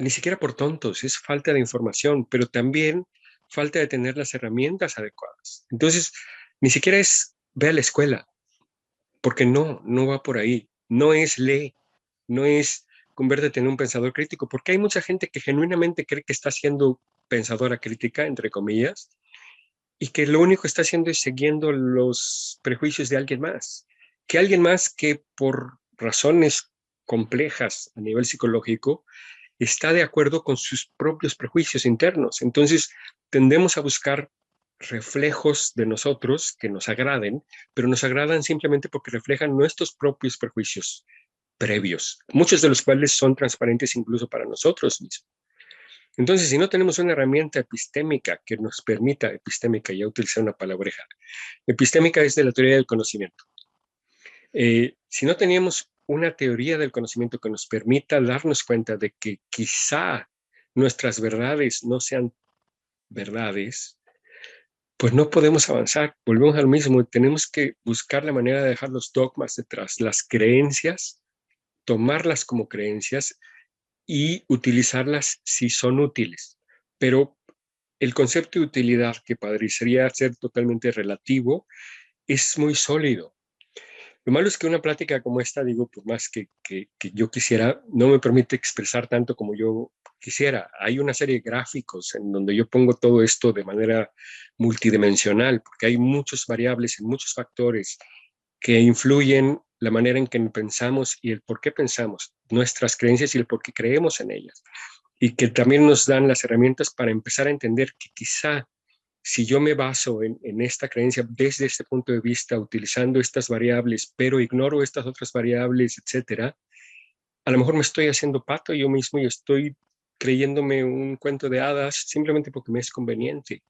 ni siquiera por tontos, es falta de información, pero también falta de tener las herramientas adecuadas. Entonces, ni siquiera es ve a la escuela. porque no va por ahí. No es lee, no es conviértete en un pensador crítico, porque hay mucha gente que genuinamente cree que está siendo pensadora crítica, entre comillas, y que lo único que está haciendo es siguiendo los prejuicios de alguien más. Que alguien más que por razones complejas a nivel psicológico está de acuerdo con sus propios prejuicios internos. Entonces, tendemos a buscar reflejos de nosotros que nos agraden, pero nos agradan simplemente porque reflejan nuestros propios prejuicios previos, muchos de los cuales son transparentes incluso para nosotros mismos. Entonces, si no tenemos una herramienta epistémica que nos permita, epistémica, ya utilicé una palabreja, epistémica es de la teoría del conocimiento. Si no teníamos una teoría del conocimiento que nos permita darnos cuenta de que quizá nuestras verdades no sean verdades, pues no podemos avanzar. Volvemos al mismo. Tenemos que buscar la manera de dejar los dogmas detrás, las creencias, tomarlas como creencias y utilizarlas si son útiles. Pero el concepto de utilidad, que parecería ser totalmente relativo, es muy sólido. Lo malo es que una plática como esta, digo, por más que yo quisiera, no me permite expresar tanto como yo quisiera. Hay una serie de gráficos en donde yo pongo todo esto de manera multidimensional, porque hay muchas variables y muchos factores que influyen la manera en que pensamos y el por qué pensamos, nuestras creencias y el por qué creemos en ellas. Y que también nos dan las herramientas para empezar a entender que quizá si yo me baso en esta creencia desde este punto de vista, utilizando estas variables, pero ignoro estas otras variables, etcétera, a lo mejor me estoy haciendo pato yo mismo y estoy creyéndome un cuento de hadas simplemente porque me es conveniente.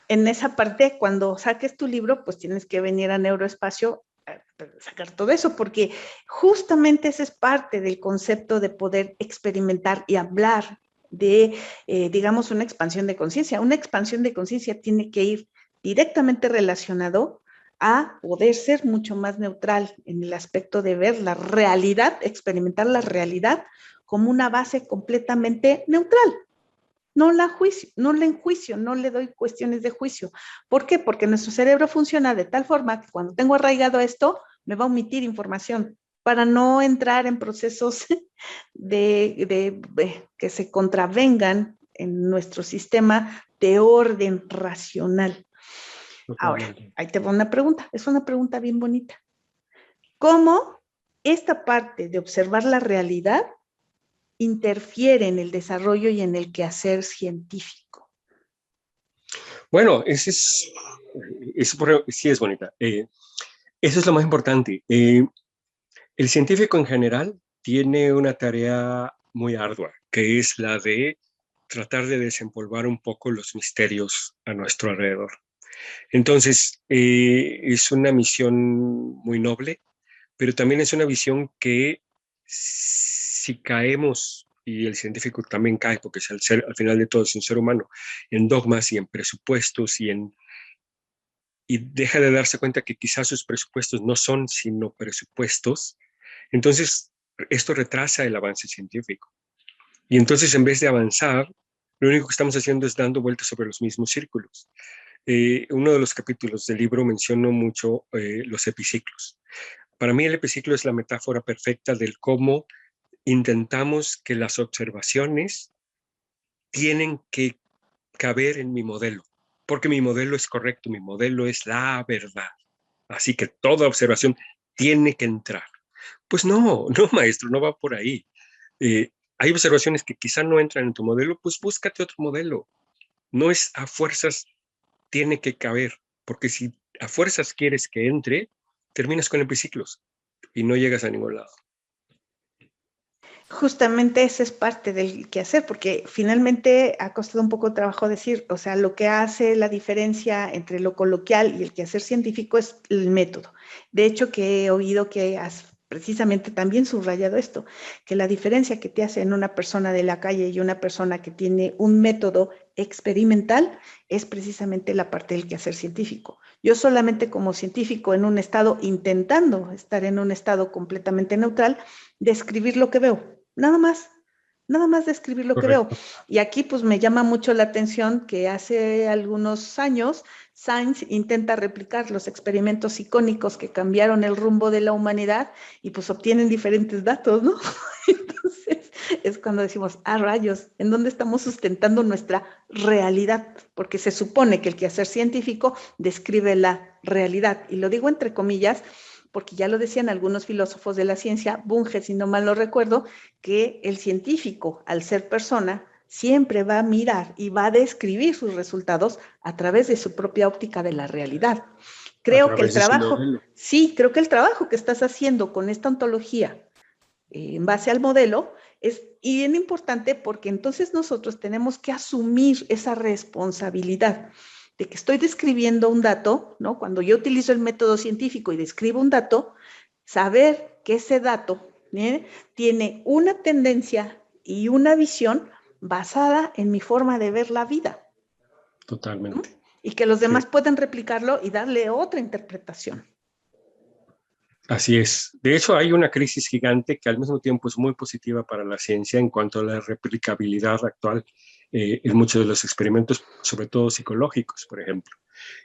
En esa parte, cuando saques tu libro, pues tienes que venir a Neuroespacio a sacar todo eso, porque justamente esa es parte del concepto de poder experimentar y hablar de, digamos, una expansión de conciencia. Una expansión de conciencia tiene que ir directamente relacionado a poder ser mucho más neutral en el aspecto de ver la realidad, experimentar la realidad como una base completamente neutral. No la juicio, no la enjuicio, no le doy cuestiones de juicio. ¿Por qué? Porque nuestro cerebro funciona de tal forma que cuando tengo arraigado esto, me va a omitir información para no entrar en procesos de que se contravengan en nuestro sistema de orden racional. Ahora, ahí te va una pregunta. Es una pregunta bien bonita. ¿Cómo esta parte de observar la realidad interfiere en el desarrollo y en el quehacer científico? Bueno, sí es bonita. Eso es lo más importante. El científico en general tiene una tarea muy ardua, que es la de tratar de desempolvar un poco los misterios a nuestro alrededor. Entonces, es una misión muy noble, pero también es una visión que si caemos, y el científico también cae, porque es al final de todo es un ser humano, en dogmas y en presupuestos y deja de darse cuenta que quizás sus presupuestos no son sino presupuestos, entonces esto retrasa el avance científico. Y entonces en vez de avanzar, lo único que estamos haciendo es dando vueltas sobre los mismos círculos. Uno de los capítulos del libro menciono mucho los epiciclos. Para mí el epiciclo es la metáfora perfecta del cómo intentamos que las observaciones tienen que caber en mi modelo, porque mi modelo es correcto, mi modelo es la verdad. Así que toda observación tiene que entrar. Pues no, maestro, no va por ahí. Hay observaciones que quizá no entran en tu modelo, pues búscate otro modelo. No es a fuerzas tiene que caber, porque si a fuerzas quieres que entre, terminas con epiciclos y no llegas a ningún lado. Justamente esa es parte del quehacer, porque finalmente ha costado un poco de trabajo decir, o sea, lo que hace la diferencia entre lo coloquial y el quehacer científico es el método. De hecho, que he oído que has precisamente también subrayado esto, que la diferencia que te hace en una persona de la calle y una persona que tiene un método experimental es precisamente la parte del quehacer científico. Yo solamente como científico en un estado, intentando estar en un estado completamente neutral, describir lo que veo. Nada más, nada más describir lo que veo. Correcto. Y aquí pues me llama mucho la atención que hace algunos años Science intenta replicar los experimentos icónicos que cambiaron el rumbo de la humanidad y pues obtienen diferentes datos, ¿no? Entonces es cuando decimos, rayos, ¿en dónde estamos sustentando nuestra realidad? Porque se supone que el quehacer científico describe la realidad. Y lo digo entre comillas, porque ya lo decían algunos filósofos de la ciencia, Bunge, si no mal lo recuerdo, que el científico, al ser persona, siempre va a mirar y va a describir sus resultados a través de su propia óptica de la realidad. A Creo que el través de su trabajo, modelo. sí, creo que el trabajo que estás haciendo con esta ontología en base al modelo es bien importante porque entonces nosotros tenemos que asumir esa responsabilidad de que estoy describiendo un dato, ¿no? Cuando yo utilizo el método científico y describo un dato, saber que ese dato tiene una tendencia y una visión basada en mi forma de ver la vida. Totalmente. ¿No? Y que los demás Sí. pueden replicarlo y darle otra interpretación. Así es. De hecho, hay una crisis gigante que al mismo tiempo es muy positiva para la ciencia en cuanto a la replicabilidad actual en muchos de los experimentos, sobre todo psicológicos, por ejemplo,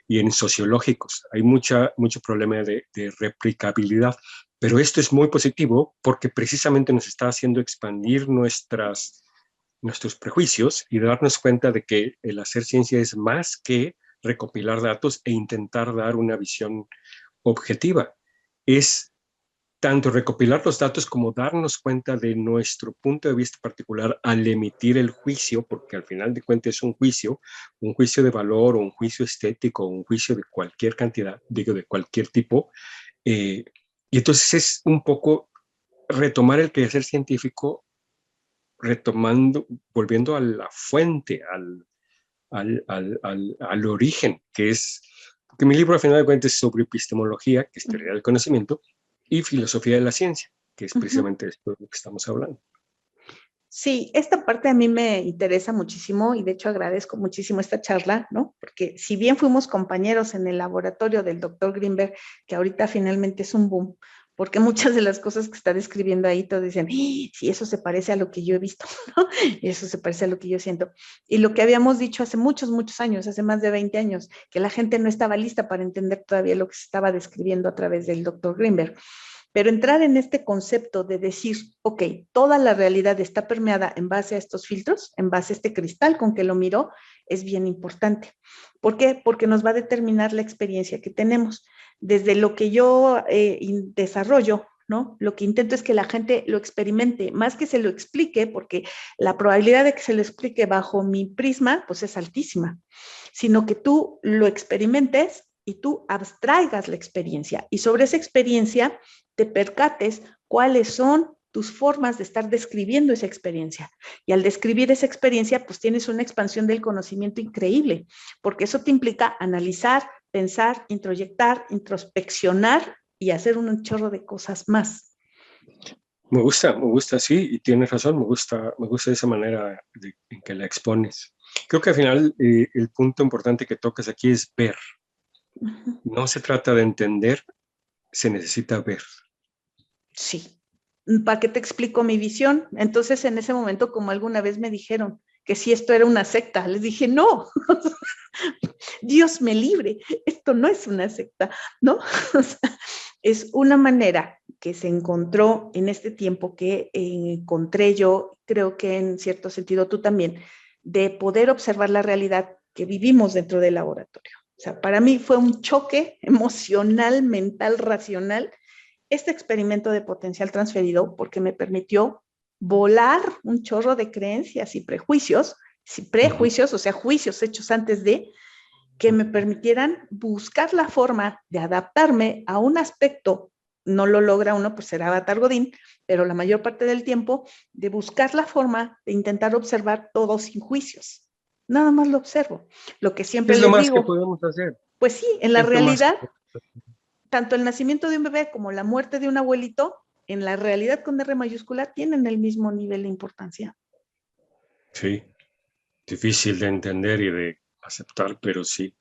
y en sociológicos. Hay mucho problema de replicabilidad, pero esto es muy positivo porque precisamente nos está haciendo expandir nuestros prejuicios y darnos cuenta de que el hacer ciencia es más que recopilar datos e intentar dar una visión objetiva. Es tanto recopilar los datos como darnos cuenta de nuestro punto de vista particular al emitir el juicio, porque al final de cuentas es un juicio de valor o un juicio estético o un juicio de cualquier cantidad, digo, de cualquier tipo. Y entonces es un poco retomar el quehacer científico, retomando, volviendo a la fuente, al origen, que es, porque mi libro al final de cuentas es sobre epistemología, que es teoría del conocimiento, y filosofía de la ciencia, que es precisamente esto de lo que estamos hablando. Sí, esta parte a mí me interesa muchísimo y de hecho agradezco muchísimo esta charla, ¿no? Porque si bien fuimos compañeros en el laboratorio del doctor Greenberg, que ahorita finalmente es un boom, porque muchas de las cosas que está describiendo ahí, todos dicen, sí, eso se parece a lo que yo he visto, ¿no? Eso se parece a lo que yo siento. Y lo que habíamos dicho hace muchos, muchos años, hace más de 20 años, que la gente no estaba lista para entender todavía lo que se estaba describiendo a través del doctor Greenberg. Pero entrar en este concepto de decir, ok, toda la realidad está permeada en base a estos filtros, en base a este cristal con que lo miro, es bien importante. ¿Por qué? Porque nos va a determinar la experiencia que tenemos. Desde lo que yo desarrollo, ¿no? Lo que intento es que la gente lo experimente, más que se lo explique, porque la probabilidad de que se lo explique bajo mi prisma, pues es altísima, sino que tú lo experimentes y tú abstraigas la experiencia y sobre esa experiencia te percates cuáles son tus formas de estar describiendo esa experiencia. Y al describir esa experiencia, pues tienes una expansión del conocimiento increíble, porque eso te implica analizar, pensar, introyectar, introspeccionar y hacer un chorro de cosas más. Me gusta, sí, y tienes razón, me gusta esa manera en que la expones. Creo que al final el punto importante que tocas aquí es ver. No se trata de entender, se necesita ver. Sí. ¿Para qué te explico mi visión? Entonces, en ese momento, como alguna vez me dijeron que si esto era una secta, les dije, no, Dios me libre, esto no es una secta, ¿no? O sea, es una manera que se encontró en este tiempo que encontré yo, creo que en cierto sentido tú también, de poder observar la realidad que vivimos dentro del laboratorio. O sea, para mí fue un choque emocional, mental, racional, este experimento de potencial transferido, porque me permitió volar un chorro de creencias y prejuicios, o sea, juicios hechos antes de, que me permitieran buscar la forma de adaptarme a un aspecto, no lo logra uno, pues será Avatar Godín, pero la mayor parte del tiempo, de buscar la forma de intentar observar todo sin juicios. Nada más lo observo. Lo que siempre Es lo les más que digo, podemos hacer. pues sí, en la Es lo más que realidad, podemos hacer. tanto el nacimiento de un bebé como la muerte de un abuelito, en la realidad con R mayúscula, tienen el mismo nivel de importancia. Sí, difícil de entender y de aceptar, pero sí.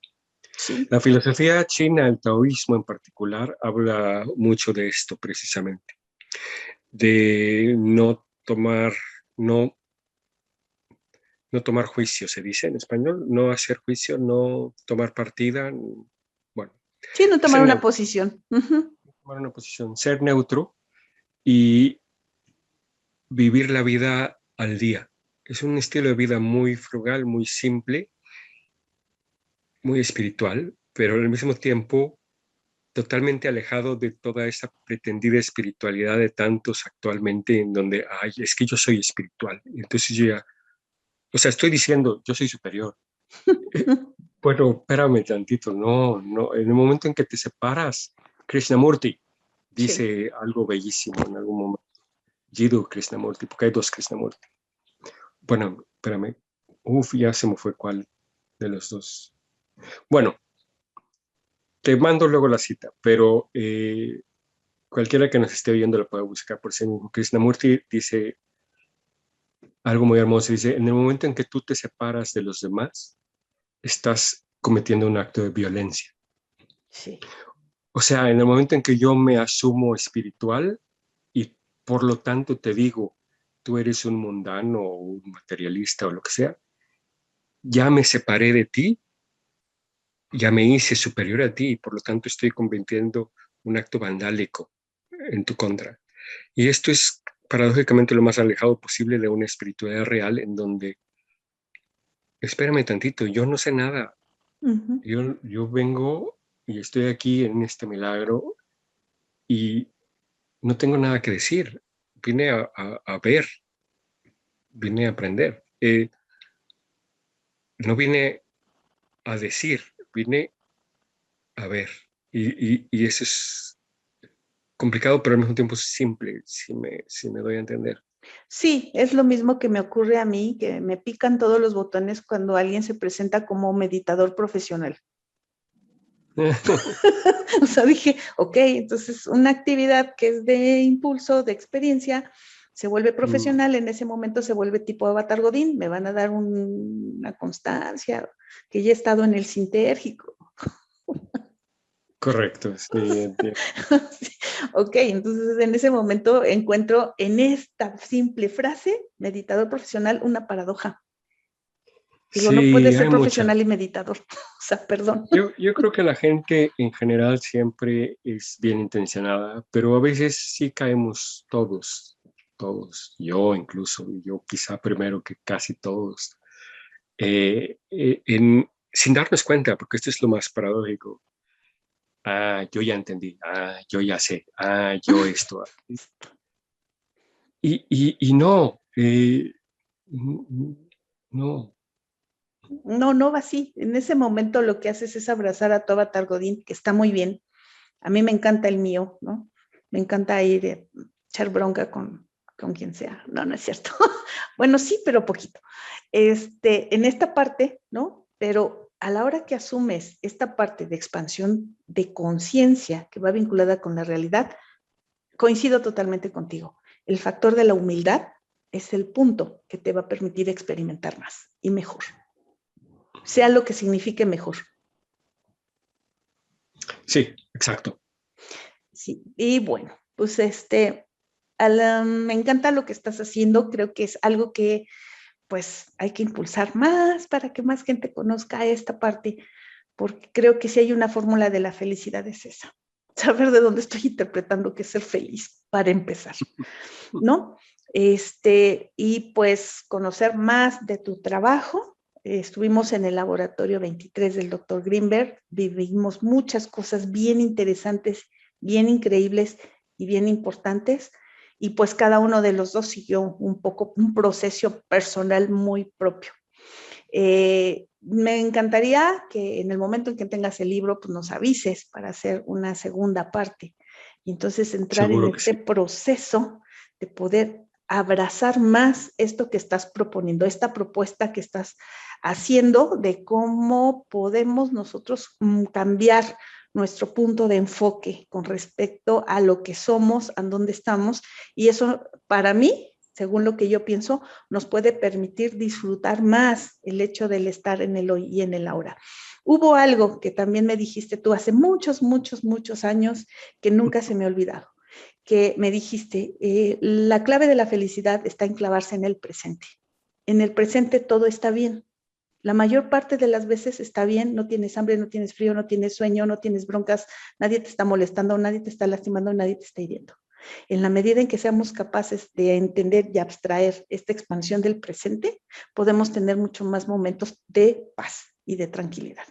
Sí. La filosofía china, el taoísmo en particular, habla mucho de esto precisamente, de no tomar, no no tomar juicio, se dice en español, no hacer juicio, no tomar partida, bueno, Sí, no tomar ser una neutro, posición. Ujú. tomar una posición, ser neutro y vivir la vida al día. Es un estilo de vida muy frugal, muy simple, muy espiritual, pero al mismo tiempo totalmente alejado de toda esa pretendida espiritualidad de tantos actualmente en donde, ay, es que yo soy espiritual. Entonces yo ya, o sea, estoy diciendo, yo soy superior. Eh, Bueno, espérame tantito, no, no, en el momento en que te separas, Krishnamurti Sí. dice algo bellísimo en algún momento, Jiddu Krishnamurti, porque hay dos Krishnamurti. Bueno, espérame, uf, ya se me fue cuál de los dos. Bueno, te mando luego la cita, pero cualquiera que nos esté oyendo lo puede buscar por sí mismo. Krishnamurti dice algo muy hermoso, dice, en el momento en que tú te separas de los demás, estás cometiendo un acto de violencia. Sí. O sea, en el momento en que yo me asumo espiritual y por lo tanto te digo, tú eres un mundano o un materialista o lo que sea, ya me separé de ti, ya me hice superior a ti y por lo tanto estoy cometiendo un acto vandálico en tu contra. Y esto es paradójicamente lo más alejado posible de una espiritualidad real en donde, espérame tantito, yo no sé nada, Ujú. yo vengo y estoy aquí en este milagro y no tengo nada que decir, vine a ver, vine a aprender. No vine a decir, vine a ver. Y eso es complicado, pero al mismo tiempo simple, si me doy a entender. Sí, es lo mismo que me ocurre a mí, que me pican todos los botones cuando alguien se presenta como meditador profesional. O sea, dije, ok, entonces una actividad que es de impulso, de experiencia, se vuelve Mm, profesional, en ese momento se vuelve tipo Avatar Godín, me van a dar una constancia, que ya he estado en el sintérgico. correcto, sí, entiendo. Sí, ok, entonces en ese momento encuentro en esta simple frase, meditador profesional, una paradoja. Digo, no puede Sí, ser hay muchas. profesional y meditador. O sea, perdón. Yo creo que la gente en general siempre es bien intencionada, pero a veces sí caemos todos, todos, yo incluso, yo quizá primero que casi todos, sin darnos cuenta, porque esto es lo más paradójico. Ah, yo ya entendí, ah, yo ya sé, ah, yo esto. Y no, no, No, no va así. En ese momento lo que haces es abrazar a tu avatar Godín, que está muy bien. A mí me encanta el mío, ¿no? Me encanta ir a echar bronca con quien sea. No, no es cierto. Bueno, sí, pero poquito. En esta parte, ¿no? Pero a la hora que asumes esta parte de expansión de conciencia que va vinculada con la realidad, coincido totalmente contigo. El factor de la humildad es el punto que te va a permitir experimentar más y mejor, sea lo que signifique mejor. sí, exacto. Sí, y bueno, pues me encanta lo que estás haciendo, creo que es algo que pues hay que impulsar más para que más gente conozca esta parte, porque creo que si hay una fórmula de la felicidad es esa, saber de dónde estoy interpretando que es ser feliz para empezar, ¿no? Y pues conocer más de tu trabajo. Estuvimos en el laboratorio 23 del doctor Greenberg, vivimos muchas cosas bien interesantes, bien increíbles y bien importantes. Y pues cada uno de los dos siguió un poco un proceso personal muy propio. Me encantaría que en el momento en que tengas el libro, pues nos avises para hacer una segunda parte. Y entonces entrar en Seguro que este sí. proceso de poder abrazar más esto que estás proponiendo, esta propuesta que estás haciendo de cómo podemos nosotros cambiar nuestro punto de enfoque con respecto a lo que somos, a dónde estamos. Y eso para mí, según lo que yo pienso, nos puede permitir disfrutar más el hecho del estar en el hoy y en el ahora. Hubo algo que también me dijiste tú hace muchos, muchos, muchos años que nunca se me ha olvidado, que me dijiste, la clave de la felicidad está en clavarse en el presente. En el presente todo está bien. La mayor parte de las veces está bien, no tienes hambre, no tienes frío, no tienes sueño, no tienes broncas, nadie te está molestando, nadie te está lastimando, nadie te está hiriendo. En la medida en que seamos capaces de entender y abstraer esta expansión del presente, podemos tener mucho más momentos de paz y de tranquilidad.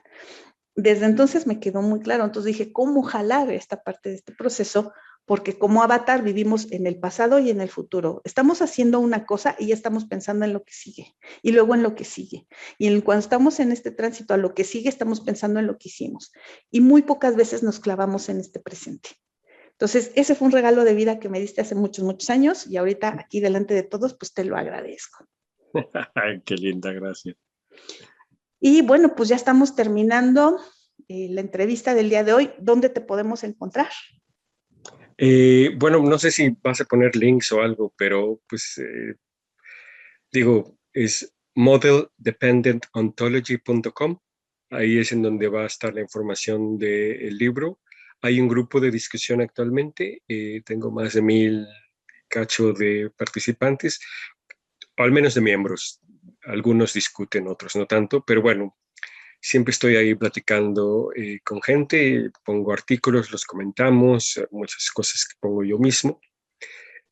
Desde entonces me quedó muy claro, entonces dije, ¿cómo jalar esta parte de este proceso? Porque como avatar vivimos en el pasado y en el futuro. Estamos haciendo una cosa y ya estamos pensando en lo que sigue, y luego en lo que sigue. Y cuando estamos en este tránsito a lo que sigue, estamos pensando en lo que hicimos. Y muy pocas veces nos clavamos en este presente. Entonces, ese fue un regalo de vida que me diste hace muchos, muchos años, y ahorita aquí delante de todos, pues te lo agradezco. Qué linda, gracias. Y bueno, pues ya estamos terminando la entrevista del día de hoy. ¿Dónde te podemos encontrar? Bueno, no sé si vas a poner links o algo, pero pues digo, es modeldependentontology.com. Ahí es en donde va a estar la información del libro. Hay un grupo de discusión actualmente. Tengo más de 1000 cacho de participantes, o al menos de miembros. Algunos discuten, otros no tanto, pero bueno, siempre estoy ahí platicando con gente, pongo artículos, los comentamos, muchas cosas que pongo yo mismo.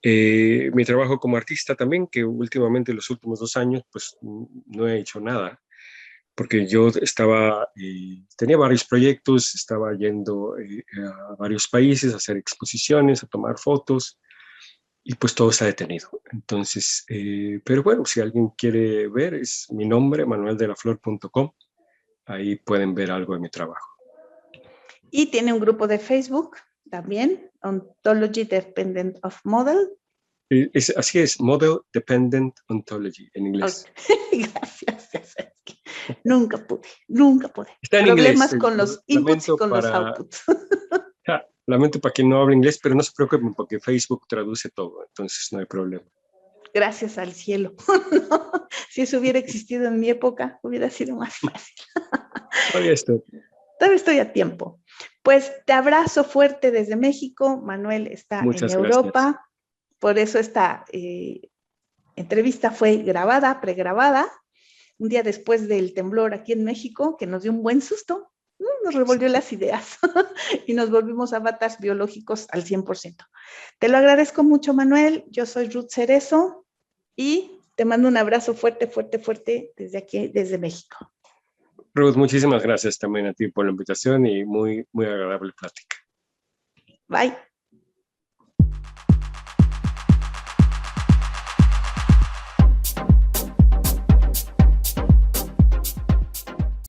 Mi trabajo como artista también, que últimamente los últimos 2 años, pues no he hecho nada, porque yo tenía varios proyectos, estaba yendo a varios países a hacer exposiciones, a tomar fotos, y pues todo está detenido. Entonces, pero bueno, si alguien quiere ver, es mi nombre, manueldelaflor.com. Ahí pueden ver algo de mi trabajo. Y tiene un grupo de Facebook también, Ontology Dependent of Model. Así es, Model Dependent Ontology en inglés. Okay. Gracias. Nunca pude. Está en Problemas inglés. con los inputs y con los outputs. Lamento para quien no habla inglés, pero no se preocupen porque Facebook traduce todo, entonces no hay problema. Gracias al cielo. No, si eso hubiera existido en mi época, hubiera sido más fácil. Todavía estoy. Todavía estoy a tiempo. Pues te abrazo fuerte desde México. Manuel está Muchas en gracias. Europa. Por eso esta entrevista fue grabada, pregrabada, un día después del temblor aquí en México, que nos dio un buen susto. Nos revolvió las ideas y nos volvimos avatars biológicos al 100%. Te lo agradezco mucho, Manuel. Yo soy Ruth Cerezo y te mando un abrazo fuerte desde aquí, desde México. Ruth, muchísimas gracias también a ti por la invitación y muy, muy agradable plática. Bye.